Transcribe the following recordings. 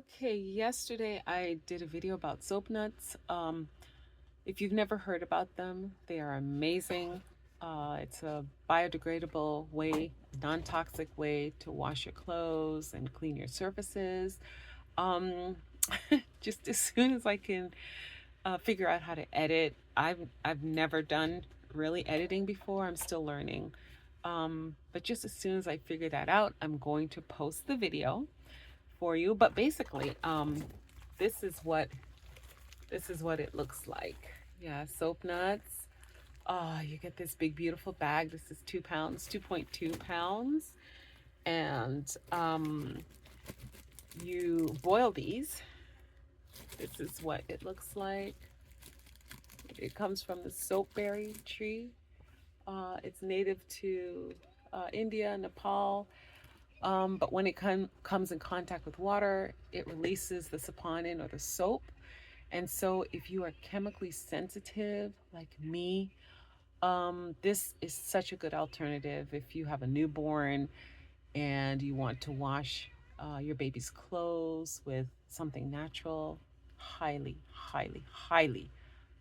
Okay, yesterday I did a video about soap nuts. If you've never heard about them, they are amazing. It's a biodegradable way, non-toxic way to wash your clothes and clean your surfaces. Um, just as soon as I can figure out how to edit, I've never done really editing before. I'm still learning. But just as soon as I figure that out, I'm going to post the video for you. But basically, this is what it looks like. Yeah, soap nuts. You get this big beautiful bag. This is 2 pounds, 2.2 pounds, and you boil these. This is what it looks like. It comes from the soapberry tree. It's native to India, Nepal. But when it comes in contact with water, it releases the saponin or the soap. And so if you are chemically sensitive like me, this is such a good alternative if you have a newborn and you want to wash your baby's clothes with something natural. Highly, highly, highly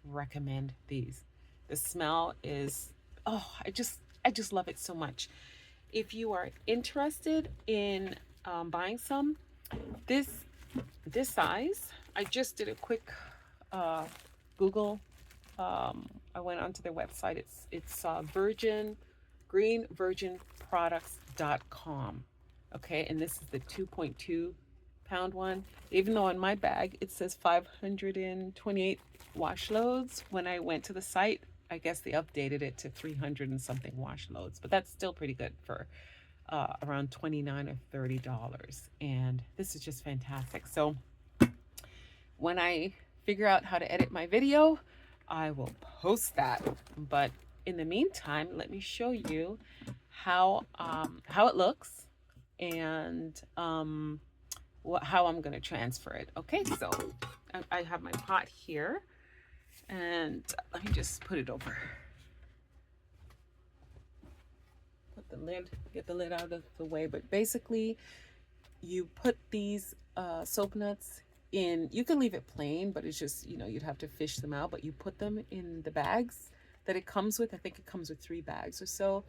recommend these. The smell is, oh, I just love it so much. If you are interested in buying some, this this size, I just did a quick Google. I went onto their website. It's greenvirginproducts.com. Okay, and this is the 2.2 pound one. Even though on my bag it says 528 wash loads, when I went to the site, I guess they updated it to 300 and something wash loads, but that's still pretty good for around $29 or $30. And this is just fantastic. So when I figure out how to edit my video, I will post that. But in the meantime, let me show you how it looks and how I'm going to transfer it. Okay, so I have my pot here, and let me just put it over. Put the lid, get the lid out of the way. But basically, you put these soap nuts in. You can leave it plain, but it's just, you'd have to fish them out. But you put them in the bags that it comes with. I think it comes with 3 bags or so.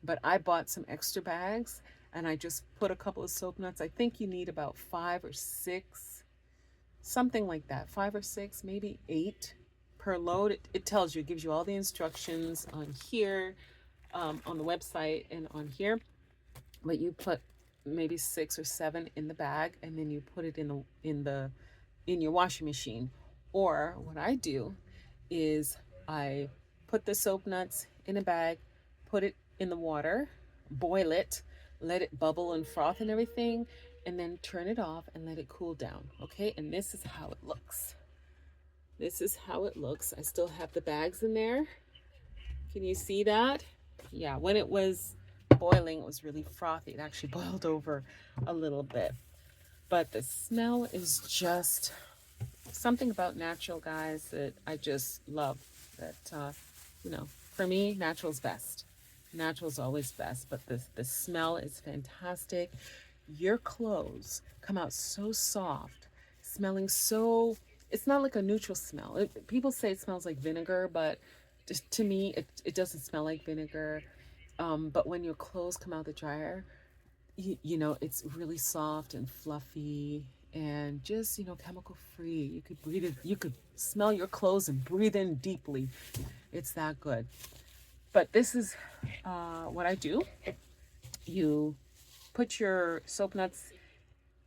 But I bought some extra bags, and I just put a couple of soap nuts. I think you need about 5 or 6, something like that. 5 or 6, maybe 8 per load. It tells you, it gives you all the instructions on here, on the website and on here. But you put maybe 6 or 7 in the bag, and then you put it in your washing machine. Or what I do is I put the soap nuts in a bag, put it in the water, boil it, let it bubble and froth and everything, and then turn it off and let it cool down. Okay, and this is how it looks. This is how it looks. I still have the bags in there. Can you see that? Yeah, when it was boiling, it was really frothy. It actually boiled over a little bit. But the smell is just something about natural, guys, that I just love. That, for me, natural's best. Natural's always best, but the smell is fantastic. Your clothes come out so soft, smelling so, it's not like a neutral smell. People say it smells like vinegar, but to me, it doesn't smell like vinegar. But when your clothes come out the dryer, it's really soft and fluffy and just, chemical free. You could breathe it. You could smell your clothes and breathe in deeply. It's that good. But this is what I do. You put your soap nuts,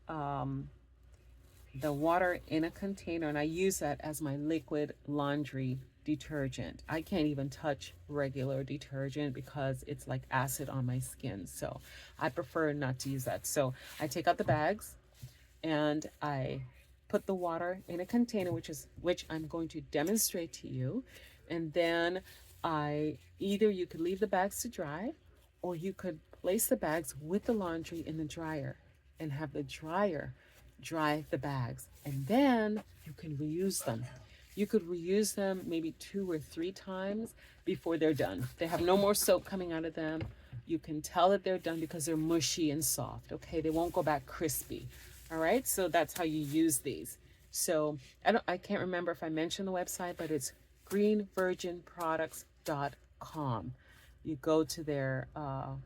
the water in a container, and I use that as my liquid laundry detergent. I can't even touch regular detergent because it's like acid on my skin. So I prefer not to use that. So I take out the bags and I put the water in a container, which I'm going to demonstrate to you. And then you could leave the bags to dry, or you could place the bags with the laundry in the dryer and have the dryer dry the bags. And then you can reuse them. You could reuse them maybe 2 or 3 times before they're done. They have no more soap coming out of them. You can tell that they're done because they're mushy and soft, okay? They won't go back crispy. All right, so that's how you use these. So I can't remember if I mentioned the website, but it's greenvirginproducts.com. You go to their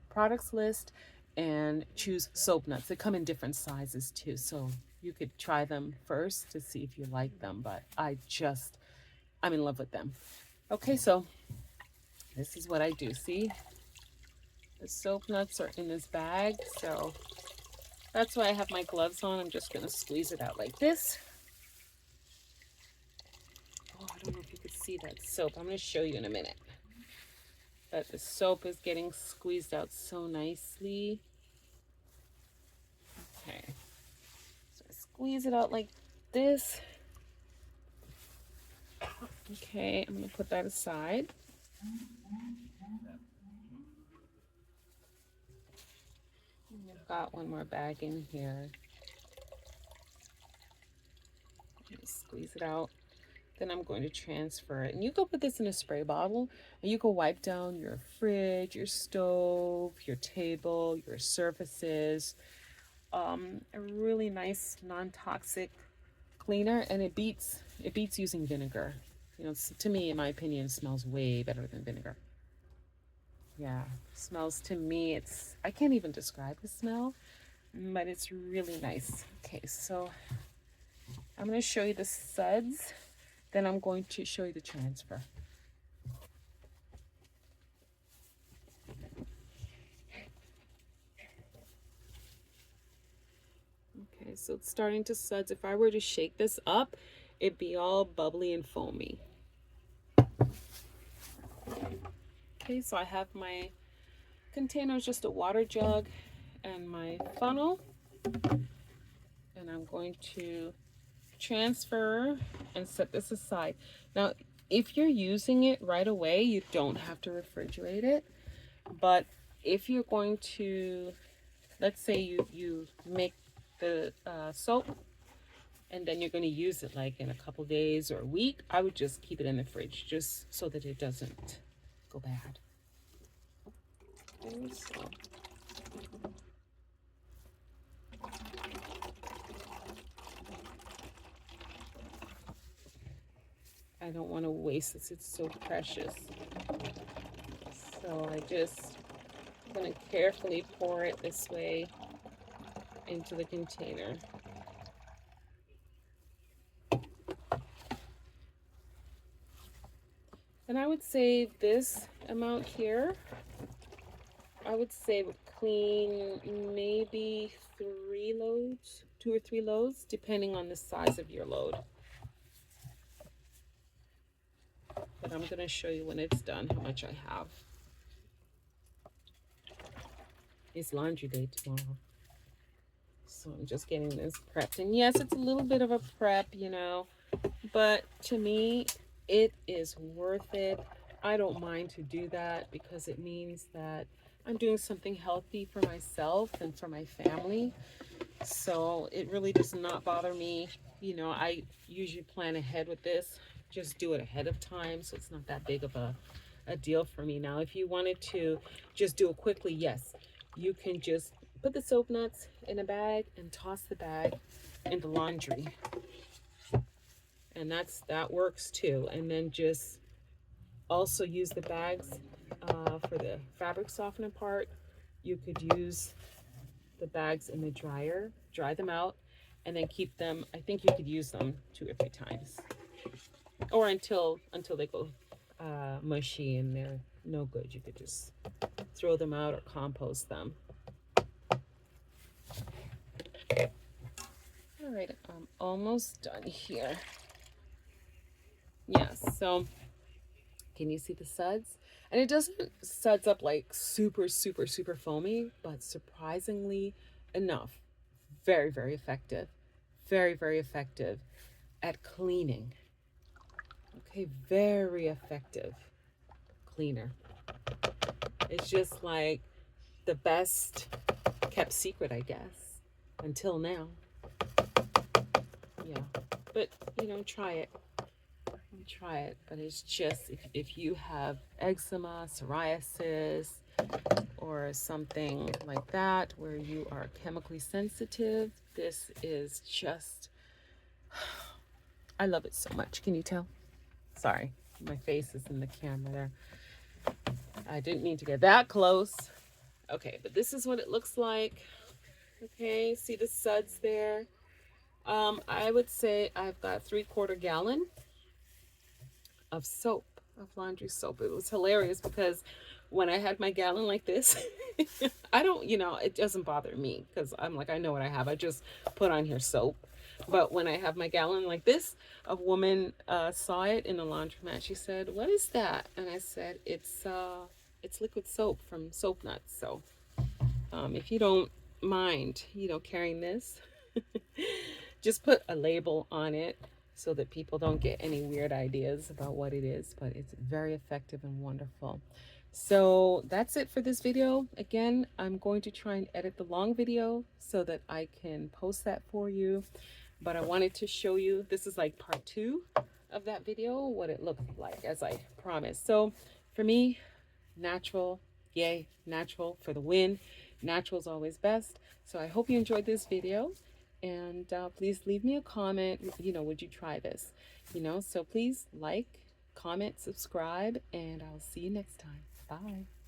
products list and choose soap nuts. They come in different sizes too, so you could try them first to see if you like them. But I'm in love with them. Okay, so this is what I do. See, the soap nuts are in this bag, so that's why I have my gloves on. I'm just gonna squeeze it out like this. Oh, I don't know if you could see that soap. I'm gonna show you in a minute. But the soap is getting squeezed out so nicely. Okay, so I squeeze it out like this. Okay, I'm gonna put that aside. I've got one more bag in here. Squeeze it out. Then I'm going to transfer it. And you go put this in a spray bottle and you go wipe down your fridge, your stove, your table, your surfaces. A really nice non-toxic cleaner, and it beats using vinegar. You know, to me, in my opinion, it smells way better than vinegar. Yeah, smells to me, I can't even describe the smell, but it's really nice. Okay, so I'm going to show you the suds, then I'm going to show you the transfer. Okay, so it's starting to suds. If I were to shake this up, it'd be all bubbly and foamy. Okay, so I have my container, just a water jug and my funnel, and I'm going to transfer and set this aside. Now, if you're using it right away, you don't have to refrigerate it, but if you're going to, let's say you make the soap and then you're going to use it like in a couple days or a week, I would just keep it in the fridge just so that it doesn't go bad. Okay, so I don't want to waste this, it's so precious. So I'm going to carefully pour it this way into the container. And I would say this amount here, I would say would clean maybe 3 loads, 2 or 3 loads, depending on the size of your load. But I'm going to show you when it's done how much I have. It's laundry day tomorrow. So I'm just getting this prepped. And yes, it's a little bit of a prep, you know, but to me, it is worth it. I don't mind to do that because it means that I'm doing something healthy for myself and for my family. So it really does not bother me. You know, I usually plan ahead with this, just do it ahead of time. So it's not that big of a deal for me. Now, if you wanted to just do it quickly, yes, you can just put the soap nuts in a bag and toss the bag in the laundry. And that works too. And then just also use the bags for the fabric softener part. You could use the bags in the dryer, dry them out, and then keep them. I think you could use them 2 or 3 times, or until they go mushy and they're no good. You could just throw them out or compost them. All right, I'm almost done here. Yes, so can you see the suds? And it doesn't suds up like super, super, super foamy, but surprisingly enough, very, very effective. Very, very effective at cleaning. Okay, very effective cleaner. It's just like the best kept secret, I guess, until now. Yeah, but you know, try it. Try it, but it's just if you have eczema, psoriasis, or something like that where you are chemically sensitive, this is just, I love it so much. Can you tell? Sorry, my face is in the camera there. I didn't mean to get that close. Okay, but this is what it looks like. Okay, see the suds there? I would say I've got 3/4 gallon of soap, of laundry soap. It was hilarious because when I had my gallon like this, I don't, it doesn't bother me because I'm like, I know what I have. I just put on here soap. But when I have my gallon like this, a woman saw it in the laundromat. She said, "What is that?" And I said, it's liquid soap from Soap Nuts. So if you don't mind, carrying this, just put a label on it so that people don't get any weird ideas about what it is, but it's very effective and wonderful. So that's it for this video. Again, I'm going to try and edit the long video so that I can post that for you. But I wanted to show you, this is like part 2 of that video, what it looked like, as I promised. So for me, natural, yay, natural for the win. Natural is always best. So I hope you enjoyed this video, and please leave me a comment. Would you try this? So please like, comment, subscribe, and I'll see you next time. Bye.